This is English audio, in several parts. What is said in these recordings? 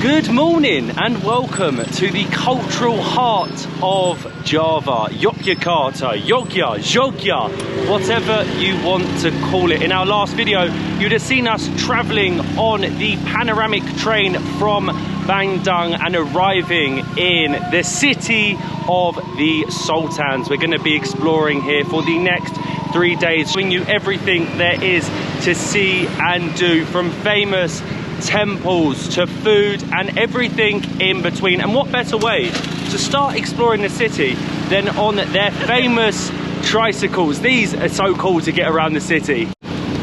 Good morning and welcome to the cultural heart of Java, Yogyakarta, YOGYA, whatever you want to call it. In our last video, you'd have seen us travelling on the panoramic train from Bandung and arriving in the city of the Sultans. We're going to be exploring here for the next 3 days, showing you everything there is to see and do, from famous temples to food and everything in between. And what better way to start exploring the city than on their famous tricycles. These are so cool to get around the city.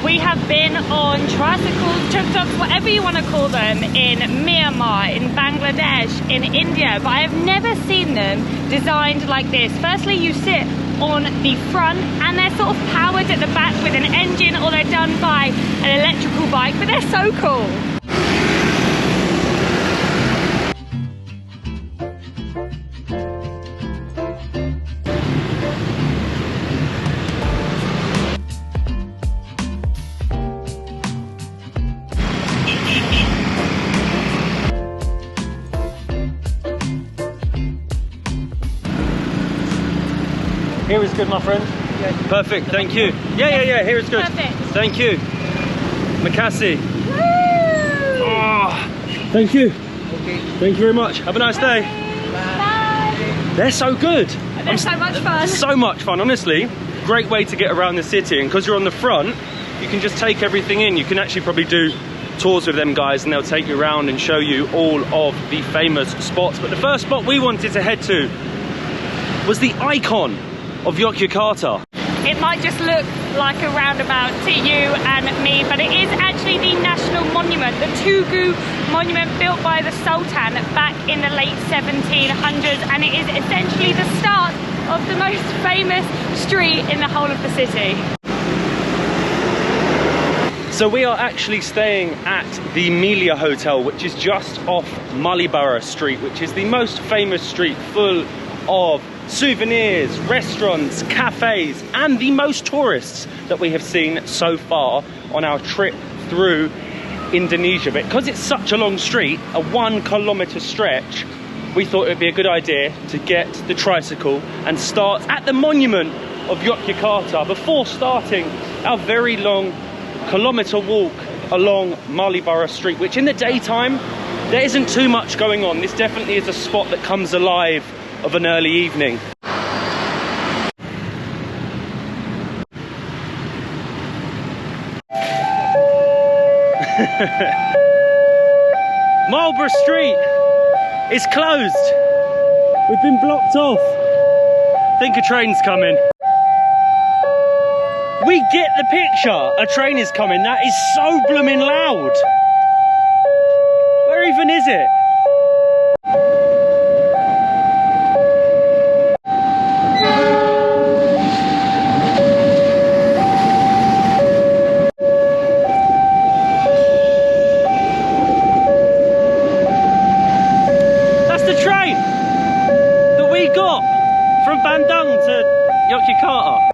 We have been on tricycles, tuk-tuks, whatever you want to call them, in Myanmar, in Bangladesh, in India, but I have never seen them designed like this. Firstly, you sit on the front and they're sort of powered at the back with an engine, or they're done by an electrical bike, but they're so cool. Here is good, my friend. Yeah. Perfect, thank you. Yeah, here is good. Perfect. Thank you. Makassi. Oh, thank you. Okay. Thank you very much. Have a nice day. Bye. They're so good. They're so much fun. So much fun, honestly. Great way to get around the city, and because you're on the front, you can just take everything in. You can actually probably do tours with them guys, and they'll take you around and show you all of the famous spots. But the first spot we wanted to head to was the icon of Yogyakarta. It might just look like a roundabout to you and me, but it is actually the national monument, the Tugu monument, built by the Sultan back in the late 1700s, and it is essentially the start of the most famous street in the whole of the city. So we are actually staying at the Melia Hotel, which is just off Malioboro Street, which is the most famous street, full of souvenirs, restaurants, cafes, and the most tourists that we have seen so far on our trip through Indonesia. But because it's such a long street, a 1 kilometer stretch, we thought it would be a good idea to get the tricycle and start at the monument of Yogyakarta before starting our very long kilometer walk along Malioboro Street, which in the daytime there isn't too much going on. This definitely is a spot that comes alive of an early evening. Malioboro Street is closed. We've been blocked off. I think a train's coming. We get the picture. A train is coming. That is so blooming loud. Where even is it? From Bandung to Yogyakarta.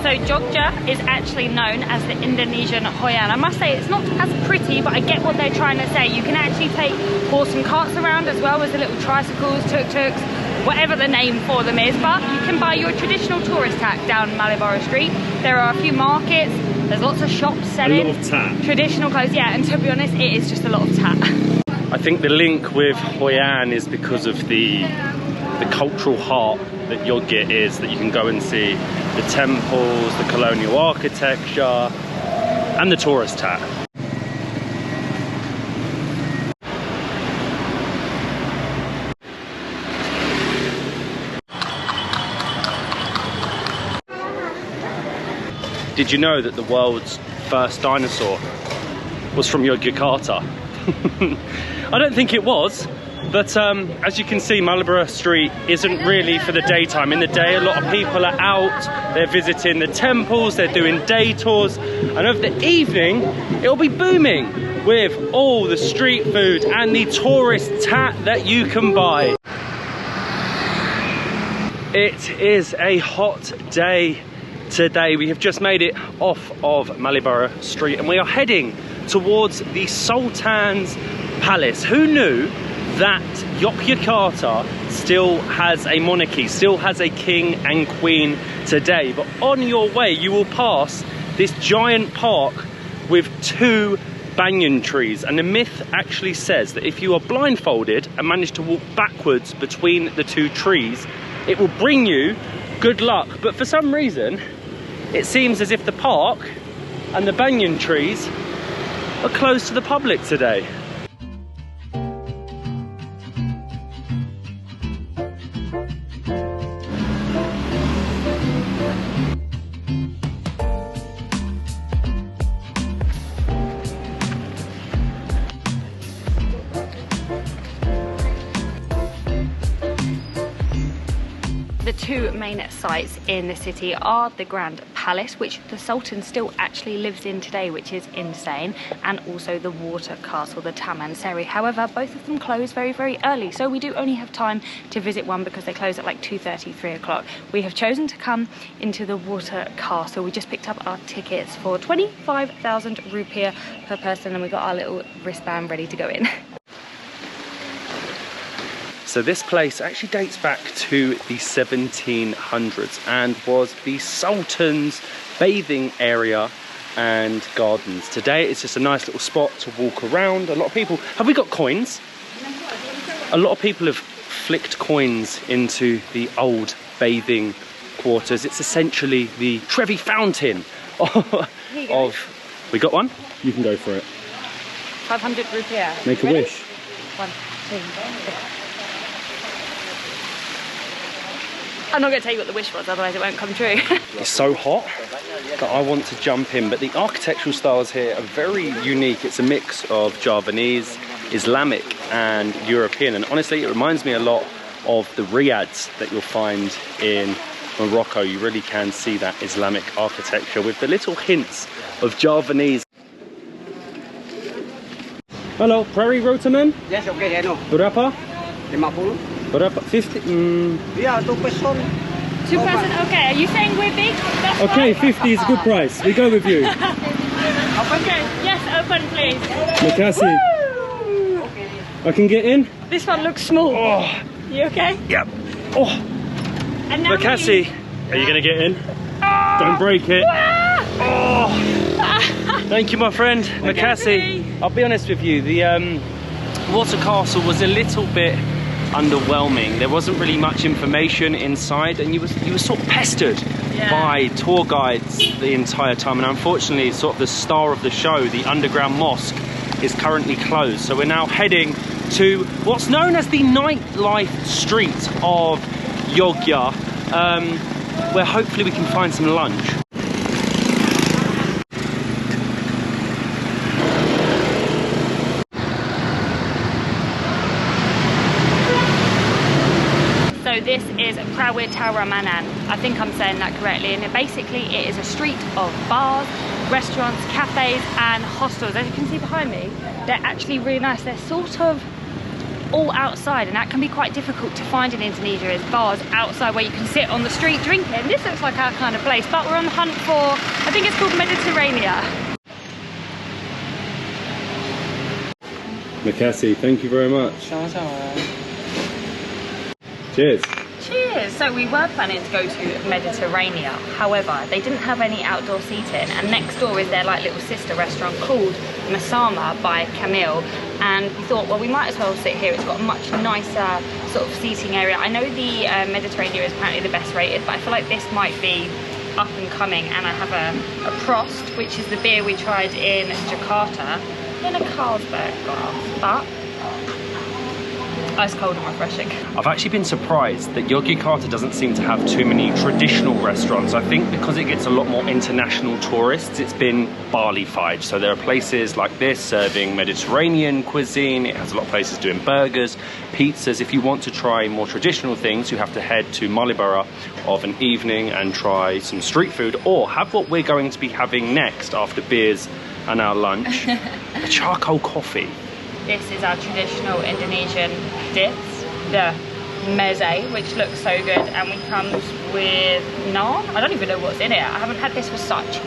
So Jogja is actually known as the Indonesian Hoi-an. I must say it's not as pretty, but I get what they're trying to say. You can actually take horse and carts around, as well as the little tricycles, tuk-tuks, whatever the name for them is, but you can buy your traditional tourist tack down Malioboro Street. There are a few markets, there's lots of shops selling a lot of tat. Traditional clothes, yeah, and to be honest, it is just a lot of tat. I think the link with Hoi-an is because of the cultural heart that Yogya is, that you can go and see the temples, the colonial architecture, and the tourist tat. Did you know that the world's first dinosaur was from Yogyakarta? I don't think it was, But as you can see, Malioboro Street isn't really for the daytime. In the day, a lot of people are out, they're visiting the temples, they're doing day tours, and over the evening, it'll be booming with all the street food and the tourist tat that you can buy. It is a hot day today. We have just made it off of Malioboro Street and we are heading towards the Sultan's Palace. Who knew that Yogyakarta still has a monarchy, still has a king and queen today? But on your way, you will pass this giant park with 2 banyan trees, and the myth actually says that if you are blindfolded and manage to walk backwards between the 2 trees, it will bring you good luck. But for some reason, it seems as if the park and the banyan trees are closed to the public today. The 2 main sites in the city are the Grand Palace, which the Sultan still actually lives in today, which is insane, and also the water castle, the Taman Seri. However, both of them close very, very early, so we do only have time to visit one because they close at like 2:30, 3 o'clock. We have chosen to come into the water castle. We just picked up our tickets for 25,000 rupiah per person, and we got our little wristband ready to go in. So this place actually dates back to the 1700s and was the Sultan's bathing area and gardens. Today it's just a nice little spot to walk around. A lot of people, have we got coins? A lot of people have flicked coins into the old bathing quarters. It's essentially the Trevi Fountain of... We got one? You can go for it. 500 rupiah. Make a wish. 1, 2, 3. I'm not going to tell you what the wish was, otherwise it won't come true. It's so hot that I want to jump in, but the architectural styles here are very unique. It's a mix of Javanese, Islamic and European, and honestly it reminds me a lot of the riads that you'll find in Morocco. You really can see that Islamic architecture with the little hints of Javanese. Hello, Prairie Rotaman? Yes, okay, I know. Berapa? 50. Berapa? 50? Yeah, 2 person. 2 person, okay. Are you saying we're big? That's Okay, fine. 50 is a good price. We go with you. Okay, yes, open please. Makasih. I can get in? This one looks small. Oh, You okay? yep. Oh, And now Makasih. Are you going to get in? Don't break it. Oh. Thank you, my friend. Makasih. I'll be honest with you, the water castle was a little bit underwhelming. There wasn't really much information inside, and you were sort of pestered by tour guides the entire time. And unfortunately, sort of the star of the show, the underground mosque, is currently closed. So we're now heading to what's known as the nightlife street of Yogya, where hopefully we can find some lunch. So this is Prawitawramanan. I think I'm saying that correctly. And basically it is a street of bars, restaurants, cafes and hostels. As you can see behind me, they're actually really nice. They're sort of all outside, and that can be quite difficult to find in Indonesia, is bars outside where you can sit on the street drinking. This looks like our kind of place, but we're on the hunt for, I think it's called Mediterranean. Makasih, thank you very much. Cheers. Cheers! So we were planning to go to Mediterranean, however, they didn't have any outdoor seating, and next door is their like little sister restaurant called Masama by Camille, and we thought, well, we might as well sit here. It's got a much nicer sort of seating area. I know the Mediterranean is apparently the best rated, but I feel like this might be up and coming. And I have a Prost, which is the beer we tried in Jakarta, in a Carlsberg glass, but Ice cold and refreshing. I've actually been surprised that Yogyakarta doesn't seem to have too many traditional restaurants. I think because it gets a lot more international tourists, it's been Bali-fied. So there are places like this serving Mediterranean cuisine. It has a lot of places doing burgers, pizzas. If you want to try more traditional things, you have to head to Malioboro of an evening and try some street food, or have what we're going to be having next after beers and our lunch, a charcoal coffee. This is our traditional Indonesian dips, the meze, which looks so good, and it comes with naan. I don't even know what's in it. I haven't had this for such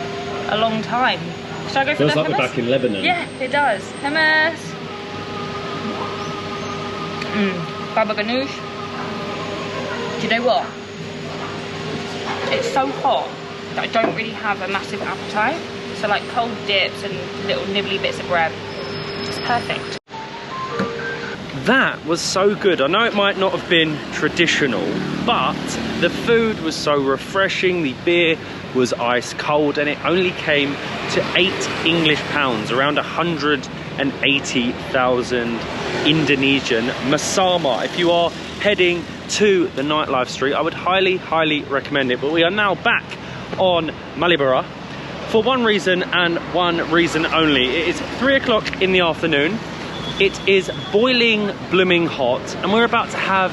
a long time. Should I go for the hummus? Feels like we're back in Lebanon. Yeah, it does. Hummus. Baba ganoush. Do you know what? It's so hot that I don't really have a massive appetite. So like cold dips and little nibbly bits of bread. It's perfect. That was so good. I know it might not have been traditional, but the food was so refreshing. The beer was ice cold, and it only came to £8 around 180,000 Indonesian masama. If you are heading to the nightlife street, I would highly recommend it. But we are now back on Malioboro for one reason and one reason only. It is 3 o'clock in the afternoon. It is boiling blooming hot, and we're about to have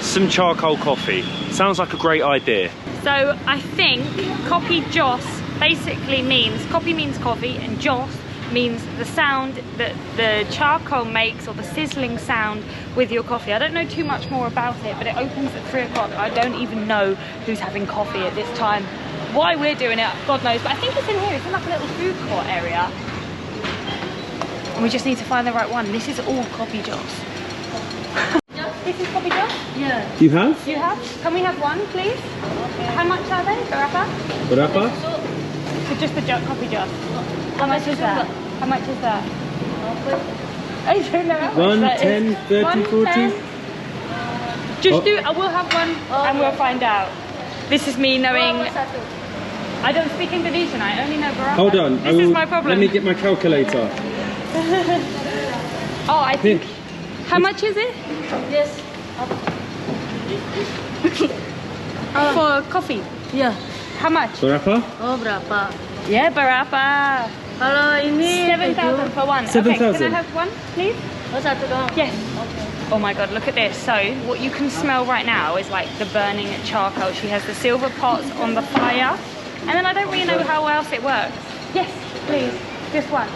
some charcoal coffee. Sounds like a great idea. So I think kopi jos basically means, kopi means coffee, and jos means the sound that the charcoal makes, or the sizzling sound with your coffee. I don't know too much more about it, but it opens at 3 o'clock. I don't even know who's having coffee at this time. Why we're doing it, God knows, but I think it's in here. It's in like a little food court area. And we just need to find the right one. This is all kopi jos. This is kopi jos? Yeah. You have? You have? Can we have one, please? How much are they? Berapa? Berapa? So just the kopi jos. How much is that? How much is that? I don't know. 1, 10, 30, 40? Just do, I will have one and we'll find out. This is me knowing, I don't speak Indonesian, I only know Berapa. Hold on. This is my problem. Let me get my calculator. Oh, I think, how much is it? Yes. For coffee? Yeah. How much? Berapa? Oh, berapa? Yeah, Berapa. Kalau ini 7,000 for one. 7,000. Okay, can I have one, please? Oh, satu doang. Yes. Okay. Oh my God, look at this. So what you can smell right now is like the burning charcoal. She has the silver pots on the fire. And then I don't really know how else it works. Yes, please, just one.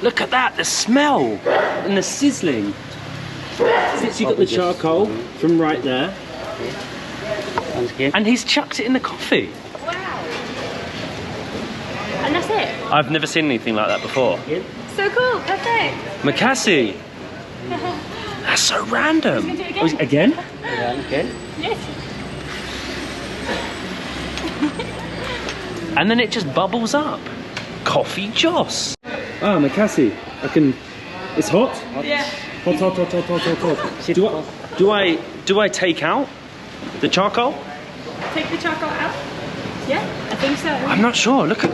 Look at that, the smell and the sizzling. Since you got the charcoal from right there, and he's chucked it in the coffee. Wow. And that's it? I've never seen anything like that before. So cool, perfect. Makassi. That's so random. Let's do it again. Again? Yes. And then it just bubbles up. Coffee Joss. Ah, Makassi. I can. It's hot. Yeah. Hot. Do I take out the charcoal? Take the charcoal out? Yeah, I think so. I'm not sure. Look at.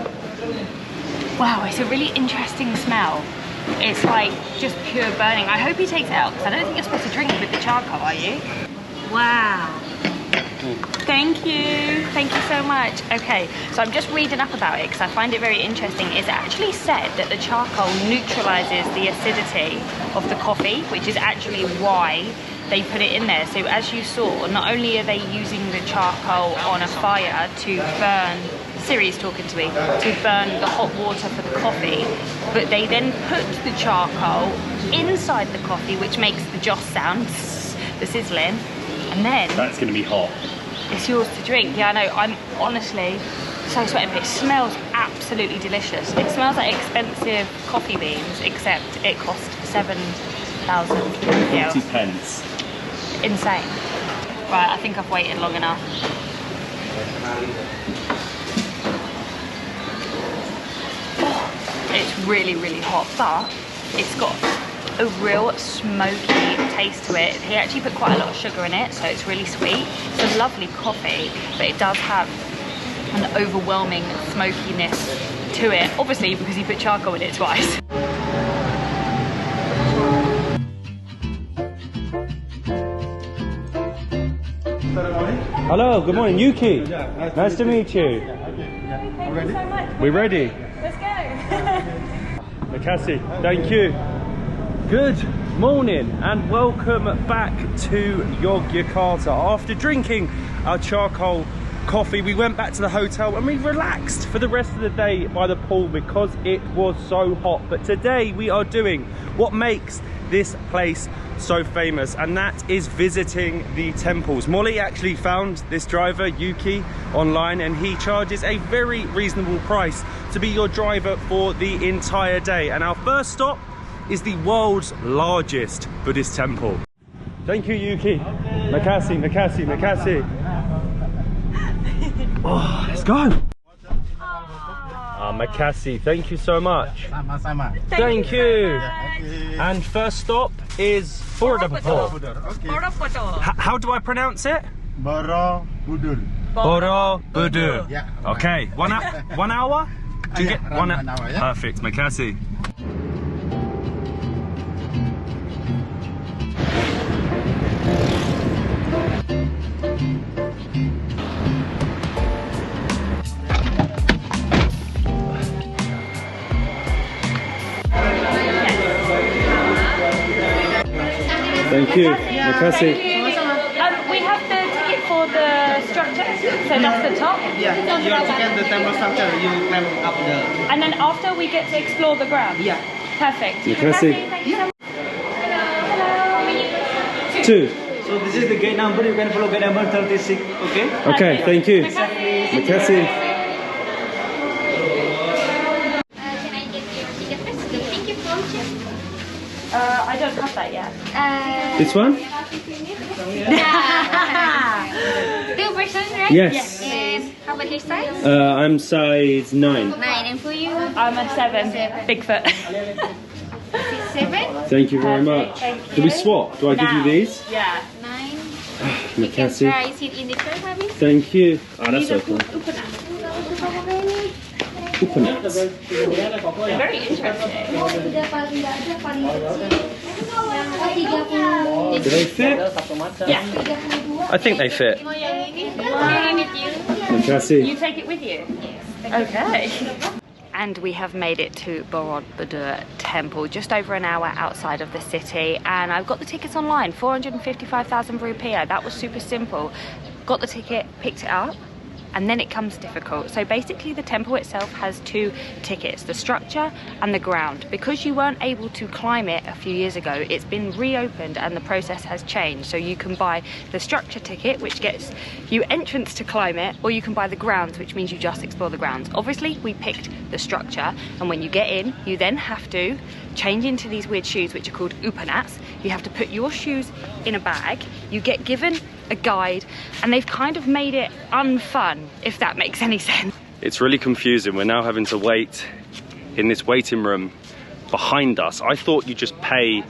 Wow, it's a really interesting smell. It's like just pure burning. I hope he takes it out because I don't think you're supposed to drink with the charcoal, are you? Wow. Thank you so much. Okay, so I'm just reading up about it because I find it very interesting. It's actually said that the charcoal neutralizes the acidity of the coffee, which is actually why they put it in there. So as you saw, not only are they using the charcoal on a fire to burn, Siri's talking to me, to burn the hot water for the coffee, but they then put the charcoal inside the coffee, which makes the joss sound, the sizzling, and then That's going to be hot. it's yours to drink. Yeah, I know. I'm honestly so sweating, but it smells absolutely delicious. It smells like expensive coffee beans, except it cost 7,000. 40 pence. Insane. Right, I think I've waited long enough. It's really, really hot, but it's got a real smoky taste to it. He actually put quite a lot of sugar in it, so it's really sweet. It's a lovely coffee, but it does have an overwhelming smokiness to it, obviously because he put charcoal in it twice. Hello, good morning, Yuki. Nice to meet you. Thank you so much. We ready? Let's go. Makasi, thank you. Good morning and welcome back to Yogyakarta. After drinking our charcoal coffee, we went back to the hotel and we relaxed for the rest of the day by the pool because it was so hot. But today we are doing what makes this place so famous, and that is visiting the temples. Molly actually found this driver, Yuki, online, and he charges a very reasonable price to be your driver for the entire day. And our first stop is the world's largest Buddhist temple. Thank you, Yuki. Makasi, Makasi, Makasi. Oh, let's go. Makasi, thank you so much. Thank you. And first stop is Borobudur. Borobudur. How do I pronounce it? Borobudur. Borobudur. Yeah. Okay, 1 hour? To get around 1 hour, yeah. Perfect, Makasi. Thank you, Makasi. We have the ticket for the structure, so that's the top. Yeah, your ticket, the temple structure, you climb up there. And then after we get to explore the ground. Yeah. Perfect. Makasi. Thank you so much. Hello. 2. So this is the gate number, you can follow gate number 36, okay? Okay, thank you. Makasi. Can I get your ticket first? The ticket voucher? I don't have that yet. This one? 2 person, right? Yes. And how about your size? I'm size 9. 9, and for you? I'm a 7. Bigfoot. 7? Thank you very much. Thank you. Do we swap? Do I give you these? Yeah. 9. You can Makasi. try sit in the car, maybe? Thank you. Oh, that's so cool. Coconuts. Very interesting. Do they fit? Yeah. I think they fit. Makasi. You take it with you? Okay. And we have made it to Borobudur Temple, just over an hour outside of the city. And I've got the tickets online, 455,000 rupiah. That was super simple. Got the ticket, picked it up, and then it comes difficult. So basically the temple itself has 2 tickets, the structure and the ground. Because you weren't able to climb it a few years ago, it's been reopened and the process has changed. So you can buy the structure ticket, which gets you entrance to climb it, or you can buy the grounds, which means you just explore the grounds. Obviously we picked the structure, and when you get in, you then have to change into these weird shoes, which are called upanats. You have to put your shoes in a bag, you get given a guide, and they've kind of made it unfun, if that makes any sense. It's really confusing. We're now having to wait in this waiting room behind us. I thought you just pay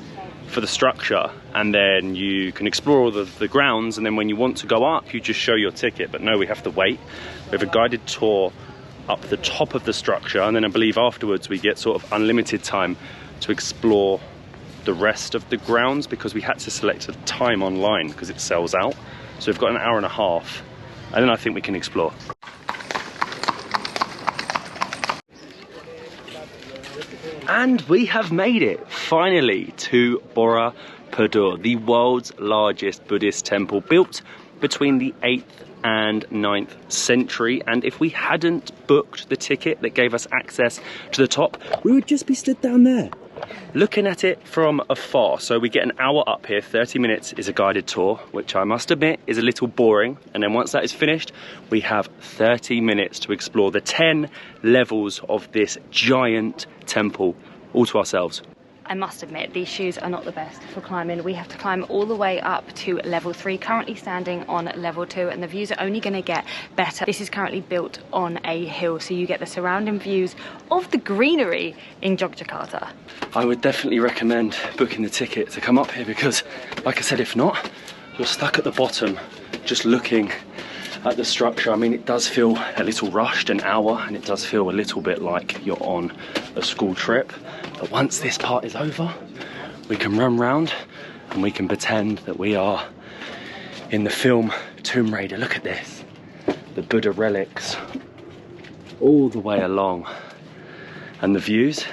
for the structure and then you can explore all the grounds, and then when you want to go up, you just show your ticket. But no, we have to wait. We have a guided tour up the top of the structure, and then I believe afterwards we get sort of unlimited time to explore the rest of the grounds, because we had to select a time online because it sells out. So we've got an hour and a half, and then I think we can explore. And we have made it finally to Borobudur, the world's largest Buddhist temple, built between the 8th and 9th century. And if we hadn't booked the ticket that gave us access to the top, we would just be stood down there looking at it from afar. So we get an hour up here, 30 minutes is a guided tour, which I must admit is a little boring. And then once that is finished, we have 30 minutes to explore the 10 levels of this giant temple all to ourselves. I must admit, these shoes are not the best for climbing. We have to climb all the way up to level 3, currently standing on level 2, and the views are only going to get better. This is currently built on a hill, so you get the surrounding views of the greenery in Yogyakarta. I would definitely recommend booking the ticket to come up here because, like I said, if not, you're stuck at the bottom just looking at the structure. I mean, it does feel a little rushed, an hour, and it does feel a little bit like you're on a school trip. But once this part is over, we can run round and we can pretend that we are in the film Tomb Raider. Look at this, the Buddha relics all the way along, and the views,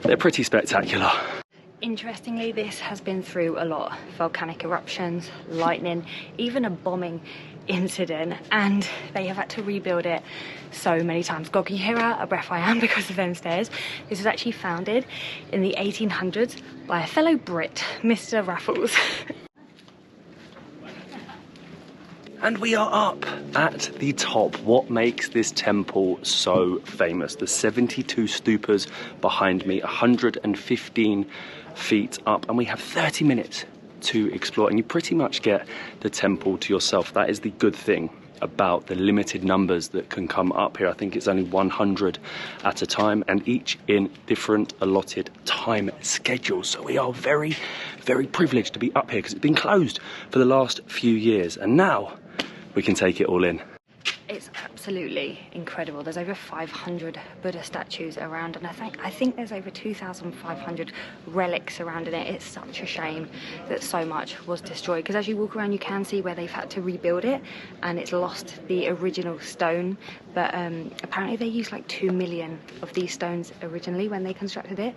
they're pretty spectacular. Interestingly, this has been through a lot. Volcanic eruptions, lightning, even a bombing incident, and they have had to rebuild it so many times. God, can you hear how out of breath I am because of them stairs? This was actually founded in the 1800s by a fellow Brit, Mr. Raffles. And we are up at the top. What makes this temple so famous? The 72 stupas behind me, 115 feet up, and we have 30 minutes to explore, and you pretty much get the temple to yourself. That is the good thing about the limited numbers that can come up here. I think it's only 100 at a time, and each in different allotted time schedules. So we are very, very privileged to be up here because it's been closed for the last few years, and now we can take it all in. It's absolutely incredible. There's over 500 Buddha statues around, and I think there's over 2,500 relics surrounding it. It's such a shame that so much was destroyed, because as you walk around you can see where they've had to rebuild it and it's lost the original stone, but apparently they used like 2 million of these stones originally when they constructed it.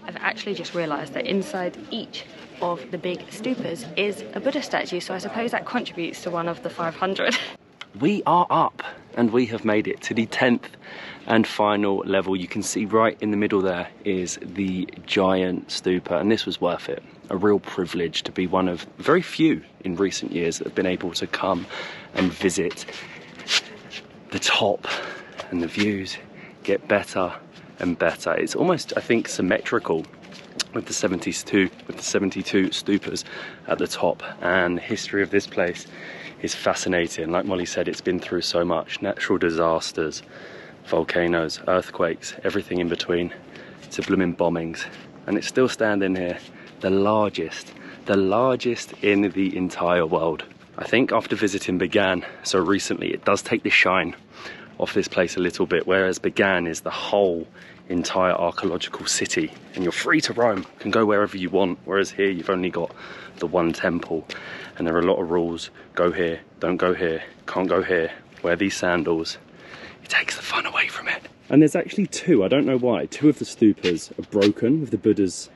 I've actually just realised that inside each of the big stupas is a Buddha statue, so I suppose that contributes to one of the 500. We are up and we have made it to the 10th and final level. You can see right in the middle there is the giant stupa, and this was worth it. A real privilege to be one of very few in recent years that have been able to come and visit the top, and the views get better and better. It's almost, I think, symmetrical with the 72 stupas at the top, and the history of this place is fascinating. Like Molly said, it's been through so much: natural disasters, volcanoes, earthquakes, everything in between, to blooming bombings, and it's still standing here, the largest in the entire world. I think after visiting Bagan so recently, it does take the shine off this place a little bit, whereas Bagan is the whole entire archaeological city and you're free to roam, can go wherever you want, whereas here you've only got the one temple and there are a lot of rules. Go here, don't go here, can't go here, wear these sandals. It takes the fun away from it. And there's actually two, I don't know why, two of the stupas are broken with the Buddhas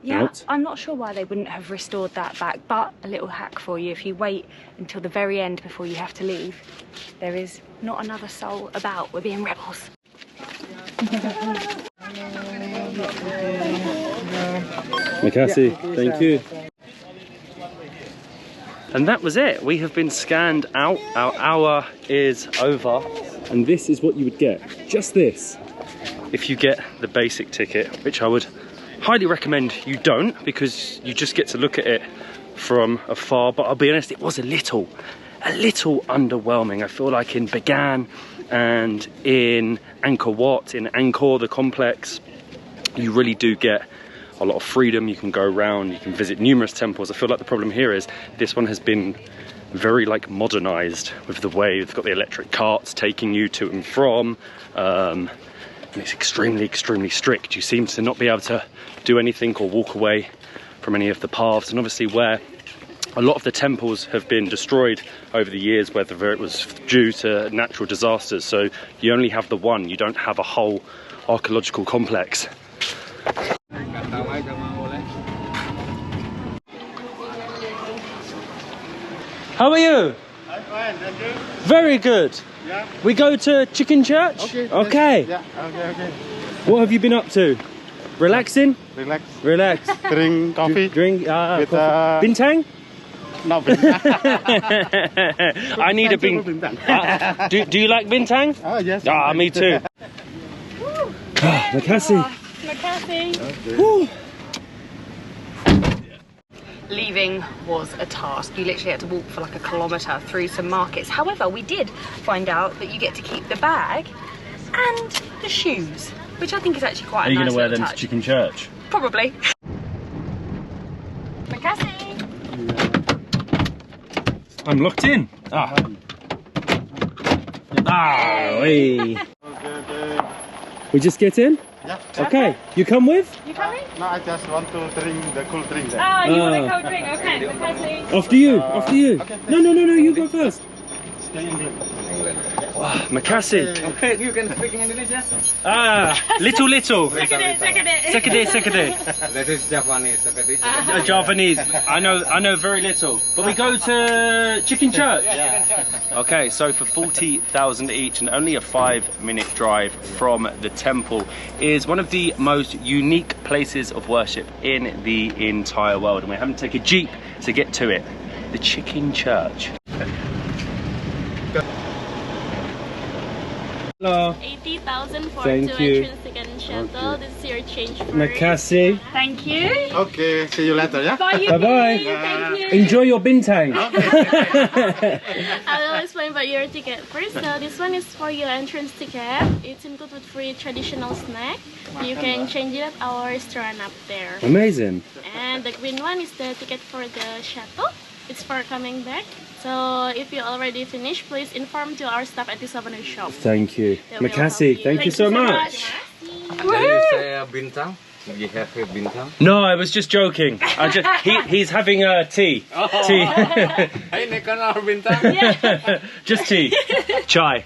out. I'm not sure why they wouldn't have restored that back, but a little hack for you: if you wait until the very end before you have to leave, there is not another soul about. We're being rebels. Makasih, thank you. And that was it. We have been scanned out. Our hour is over. And this is what you would get. Just this. If you get the basic ticket, which I would highly recommend you don't, because you just get to look at it from afar. But I'll be honest, it was a little underwhelming. I feel like in Bagan and in Angkor Wat, in Angkor, the complex, you really do get a lot of freedom. You can go around, you can visit numerous temples. I feel like the problem here is this one has been very like modernized with the way they've got the electric carts taking you to and from, and it's extremely strict. You seem to not be able to do anything or walk away from any of the paths, and obviously where a lot of the temples have been destroyed over the years, whether it was due to natural disasters, so you only have the one, you don't have a whole archaeological complex. How are you? I'm fine, thank you. Very good. Yeah. We go to Chicken Church? Okay. Yeah, okay. What have you been up to? Relaxing? Relax. Relax. Drink coffee. Drink with coffee. Bintang? No, bintang. I need a bintang. Do you like bintang? Oh, yes. Ah, me too. Makasih. Makasih. Leaving was a task. You literally had to walk for like a kilometre through some markets. However, we did find out that you get to keep the bag and the shoes, which I think is actually quite a nice Are you going to wear little them to touch. Chicken Church? Probably. Makasih. I'm locked in. Ah. Ah, wee. Okay. We just get in? Yeah. Okay. You come with? You coming? No, I just want to drink the cool drink. There. Ah, you want a cold drink? Okay, Makasih. After you. After you. Okay. No, you go first. Stay in England. Ah, Makasih. Okay, you can speak in Indonesia. Ah, little. Sekade. That is Japanese, okay? Japanese. I know very little. But we go to Chicken Church. Okay, so for 40,000 each and only a 5-minute drive from the temple is one of the most unique places of worship in the entire world. And we're having to take a jeep to get to it. The Chicken Church. Hello. 80,000 for Thank two you. entrance ticket and shuttle. This is your change for Makasih. Thank you. Okay, see you later, yeah? Bye, you. Bye-bye. Thank you. Enjoy your bintang. I will explain about your ticket first. So this one is for your entrance ticket. It's included with free traditional snack. You can change it at our restaurant up there. Amazing. And the green one is the ticket for the shuttle. It's for coming back. So if you already finished, please inform to our staff at the souvenir shop. Thank you. They will Makasih. help you. Thank you so much. Can you say bintang? We have a bintang. No, I was just joking. He's having a tea. Tea. Hey, nekan our bintang. Just tea. Chai.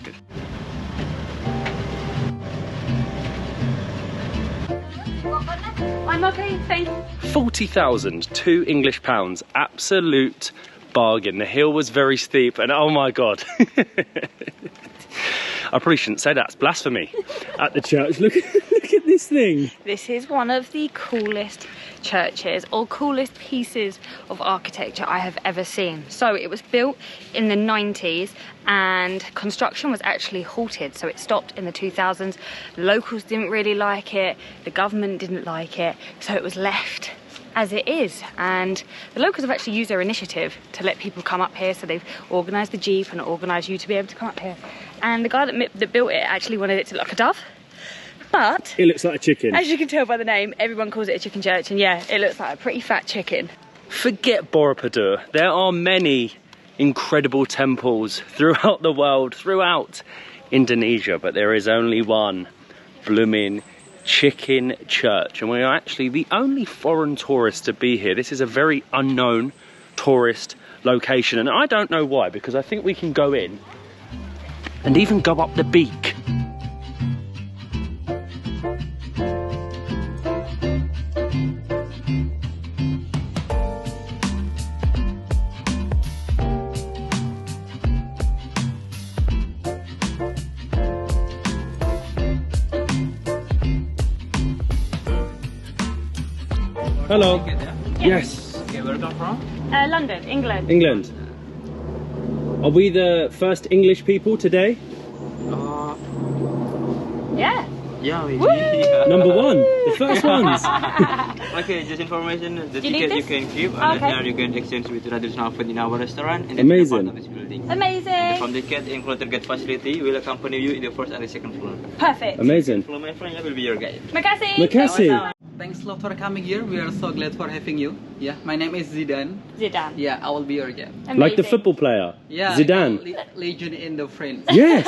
I'm okay, thank you. 40,000, £2 absolute bargain. The hill was very steep and oh my god. I probably shouldn't say that, it's blasphemy. At the church, look at this thing. This is one of the coolest churches or coolest pieces of architecture I have ever seen. So it was built in the 90s and construction was actually halted, so it stopped in the 2000s. The locals didn't really like it, the government didn't like it, so it was left as it is. And the locals have actually used their initiative to let people come up here, so they've organised the jeep and organised you to be able to come up here. And the guy that built it actually wanted it to look like a dove, but It looks like a chicken. as you can tell by the name, everyone calls it a chicken church, and yeah, it looks like a pretty fat chicken. Forget Borobudur. There are many incredible temples throughout the world, throughout Indonesia, but there is only one blooming Chicken Church, and we are actually the only foreign tourists to be here. This is a very unknown tourist location, and I don't know why, because I think we can go in and even go up the beak. Hello. Yes. Okay, where come from? London, England. England. Are we the first English people today? Yeah. Yeah, we Number one, the first ones. Okay, just information. The Do you need ticket you this? can keep, and Okay. then you can exchange with traditional food in our restaurant. And Amazing. Part of this building. Amazing. From the ticket, included guide facility will accompany you in the first and the second floor. Perfect. Amazing. Floor, my friend, I will be your guide. Makasih. Makasih. Thanks a lot for coming here. We are so glad for having you. Yeah, my name is Zidane. Zidane. Yeah, I will be your guide. Amazing. Like the football player. Yeah, Zidane. legend in the France. Yes.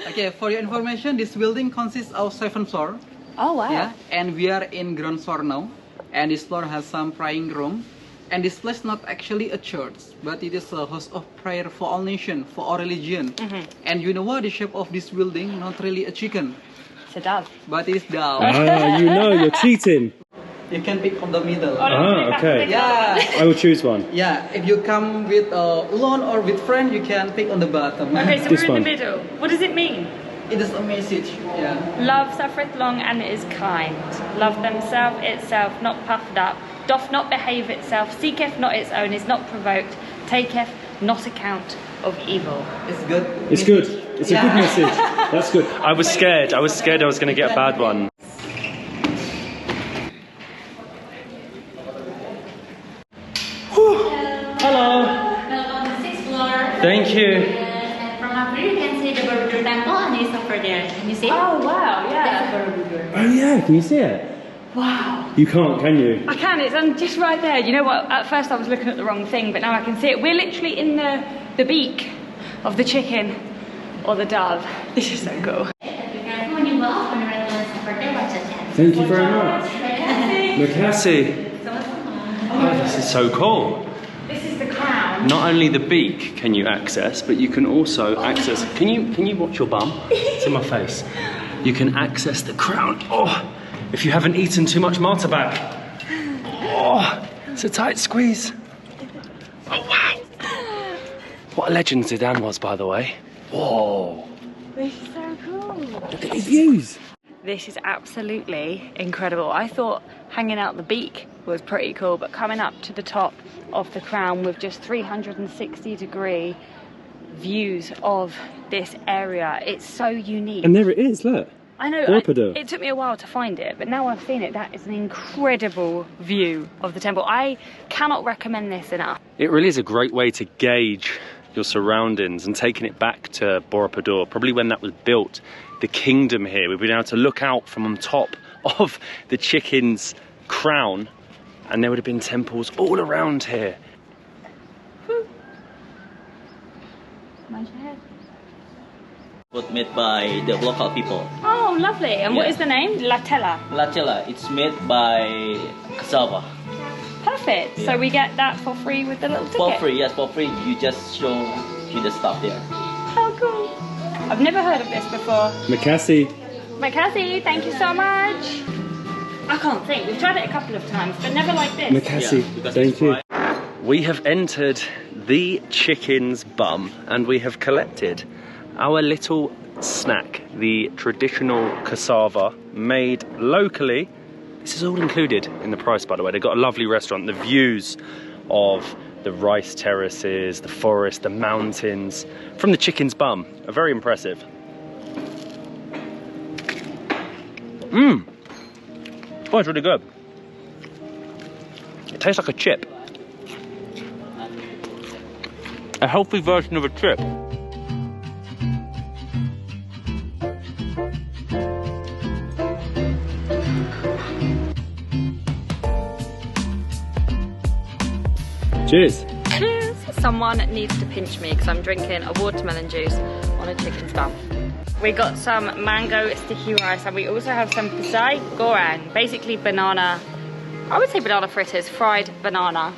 Okay, for your information, this building consists of 7 floors. Oh wow. Yeah, and we are in ground floor now. And this floor has some praying room. And this place not actually a church, but it is a house of prayer for all nations, for all religion. And you know what? The shape of this building not really a chicken, It's a dove. but it's dove. Ah, you know, you're cheating. You can pick from the middle. Ah, okay. Yeah. I will choose one. Yeah, if you come with alone or with friend, you can pick on the bottom. Okay, so This we're in one. the middle. What does it mean? It is a message. Yeah. Love suffereth long and is kind. Love themselves itself, not puffed up, doth not behave itself, seeketh not its own, is not provoked, taketh not account of evil. It's good. It's good. It's a good message. That's good. I was scared I was going to get a bad one. Hello. On the 6th floor. Thank you. And from up here you can see the Borobudur Temple and it's over there. Can you see it? Oh wow, yeah. That's Borobudur. Oh yeah, can you see it? Wow. You can't, can you? I can, it's just right there. You know what, at first I was looking at the wrong thing, but now I can see it. We're literally in the beak of the chicken or the dove. This is so cool. Be careful when you go off on the red ones over there. Watch your hands. Thank you very much. Makassi. Oh, this is so cool. This is the crown. Not only the beak can you access, but you can also access. Can you watch your bum? It's in my face. You can access the crown. Oh, if you haven't eaten too much martabak. Oh, it's a tight squeeze. Oh wow. What a legend Zidane was, by the way. Whoa. This is so cool. Look at these views. This is absolutely incredible. I thought hanging out the beak was pretty cool, but coming up to the top of the crown with just 360-degree views of this area, it's so unique. And there it is, look. I know, Borobudur. it took me a while to find it, but now I've seen it, that is an incredible view of the temple. I cannot recommend this enough. It really is a great way to gauge your surroundings and taking it back to Borobudur, probably when that was built, the kingdom here. We've been able to look out from on top of the chicken's crown and there would have been temples all around here. Mind your head. Was made by the local people. Oh, lovely. And what is the name? La Tela. La Tela, it's made by cassava. Perfect. Yeah. So we get that for free with the little ticket? For free, yes, for free. You just show you the stuff there. How cool. I've never heard of this before. Makassi. Makassi, thank you so much. I can't think. We've tried it a couple of times, but never like this. Makassi, Yeah, thank you. We have entered the chicken's bum and we have collected our little snack, the traditional cassava made locally. This is all included in the price, by the way. They've got a lovely restaurant. The views of the rice terraces, the forest, the mountains from the chicken's bum are very impressive. Mmm. Oh, it's really good. It tastes like a chip. A healthy version of a chip. Cheers. Cheers. Someone needs to pinch me because I'm drinking a watermelon juice on a chicken's bum. We got some mango sticky rice and we also have some pisai goreng, basically banana, I would say banana fritters, fried banana.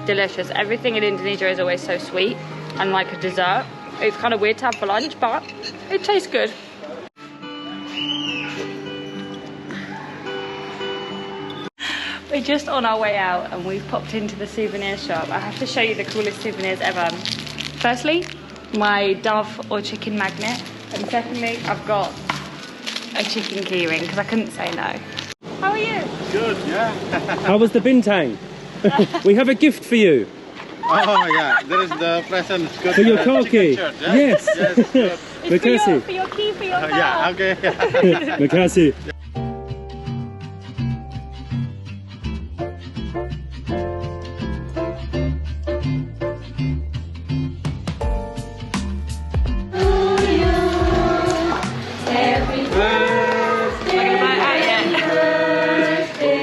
Delicious. Everything in Indonesia is always so sweet and like a dessert. It's kind of weird to have for lunch, but it tastes good. We're just on our way out and we've popped into the souvenir shop. I have to show you the coolest souvenirs ever. Firstly, my dove or chicken magnet, and secondly, I've got a chicken keyring because I couldn't say no. How are you? Good, yeah. How was the bintang? We have a gift for you. Oh, yeah. There is the present. Good. For your car key. Shirt, yeah? Yes. Yes, good. Makassi. For your key for your car. Yeah, okay. Makassi.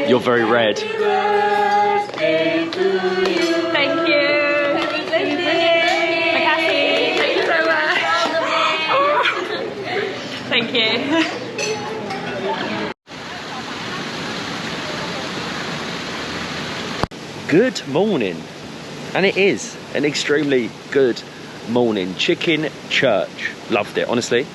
You're very red. Thank you. Makassi, thank you so much. Thank you. Good morning. And it is an extremely good morning. Chicken church. Loved it, honestly.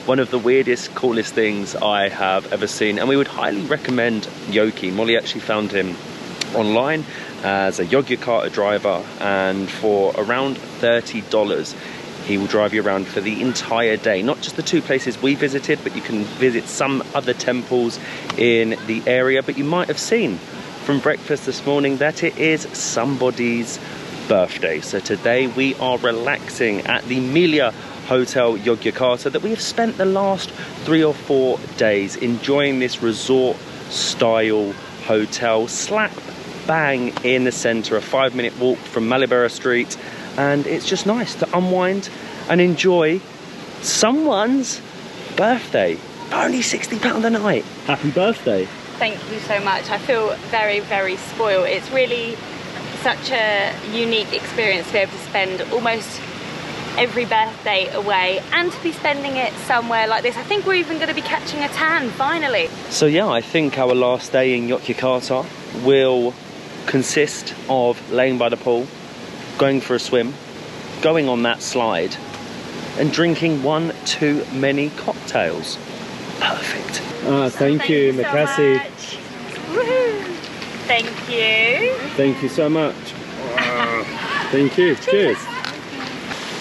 One of the weirdest, coolest things I have ever seen, and we would highly recommend Yoki. Molly actually found him online as a Yogyakarta driver, and for around $30 He will drive you around for the entire day, not just the 2 places we visited, but you can visit some other temples in the area. But you might have seen from breakfast this morning that it is somebody's birthday. So today we are relaxing at the Melia Hotel Yogyakarta that we have spent the last 3 or 4 days enjoying this resort style hotel slap bang in the centre, a 5-minute walk from Malioboro Street, and it's just nice to unwind and enjoy someone's birthday for only £60 a night. Happy birthday. Thank you so much. I feel very, very spoiled. It's really such a unique experience to be able to spend almost every birthday away and to be spending it somewhere like this. I think we're even going to be catching a tan finally. So yeah, I think our last day in Yogyakarta will consist of laying by the pool, going for a swim, going on that slide and drinking 1 too many cocktails. Perfect. Thank you, so Makassi. much. Woohoo. Thank you. Thank you so much. Thank you. Cheers.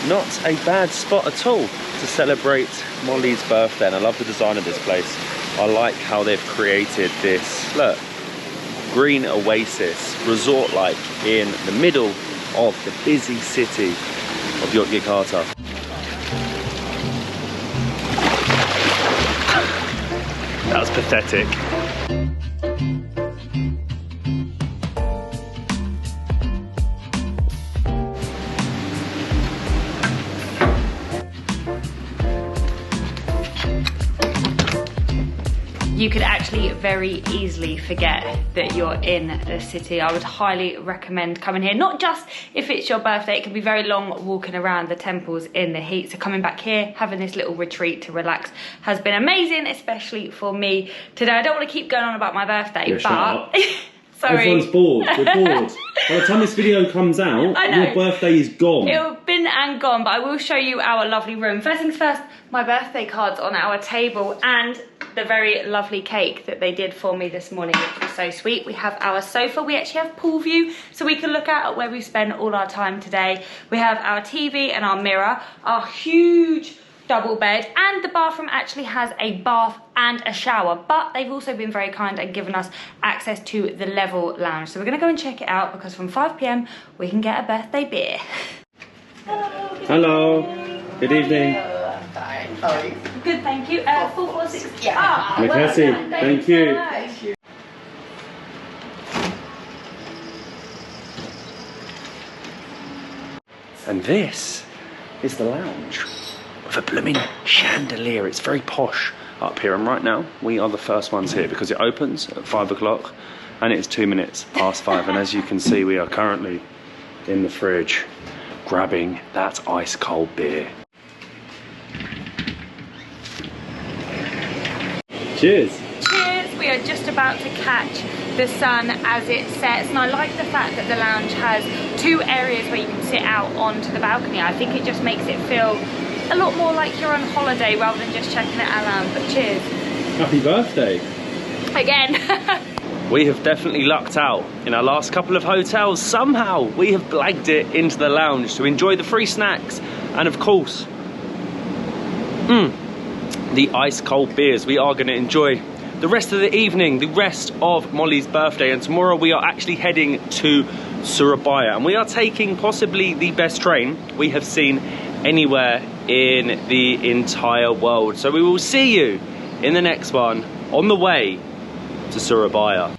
Not a bad spot at all to celebrate Molly's birthday, and I love the design of this place. I like how they've created this, look, green oasis, resort-like in the middle of the busy city of Yogyakarta. That was pathetic. You could actually very easily forget that you're in the city. I would highly recommend coming here, not just if it's your birthday. It can be very long walking around the temples in the heat. So coming back here, having this little retreat to relax has been amazing, especially for me today. I don't want to keep going on about my birthday, Yeah, but... shut up. Sorry. Everyone's bored. We're bored. By the time this video comes out, your birthday is gone. It'll been and gone, but I will show you our lovely room. First things first, my birthday card's on our table and the very lovely cake that they did for me this morning, which was so sweet. We have our sofa. We actually have pool view, so we can look out at where we spent all our time today. We have our TV and our mirror, our huge double bed, and the bathroom actually has a bath and a shower, but they've also been very kind and given us access to the level lounge. So we're gonna go and check it out because from 5 PM we can get a birthday beer. Hello. Good evening. Good, thank you. 4460. Yeah. Makassi, thank you. And this is the lounge with a blooming chandelier. It's very posh up here, and right now we are the first ones here because it opens at 5 o'clock and it is 2 minutes past 5. And as you can see, we are currently in the fridge grabbing that ice cold beer. Cheers. Cheers. We are just about to catch the sun as it sets, and I like the fact that the lounge has 2 areas where you can sit out onto the balcony. I think it just makes it feel a lot more like you're on holiday rather than just checking it around. But cheers. Happy birthday. Again. We have definitely lucked out. In our last couple of hotels, somehow we have blagged it into the lounge to enjoy the free snacks and of course, the ice cold beers. We are going to enjoy the rest of the evening, the rest of Molly's birthday, and tomorrow we are actually heading to Surabaya, and we are taking possibly the best train we have seen anywhere in the entire world. So we will see you in the next one on the way to Surabaya.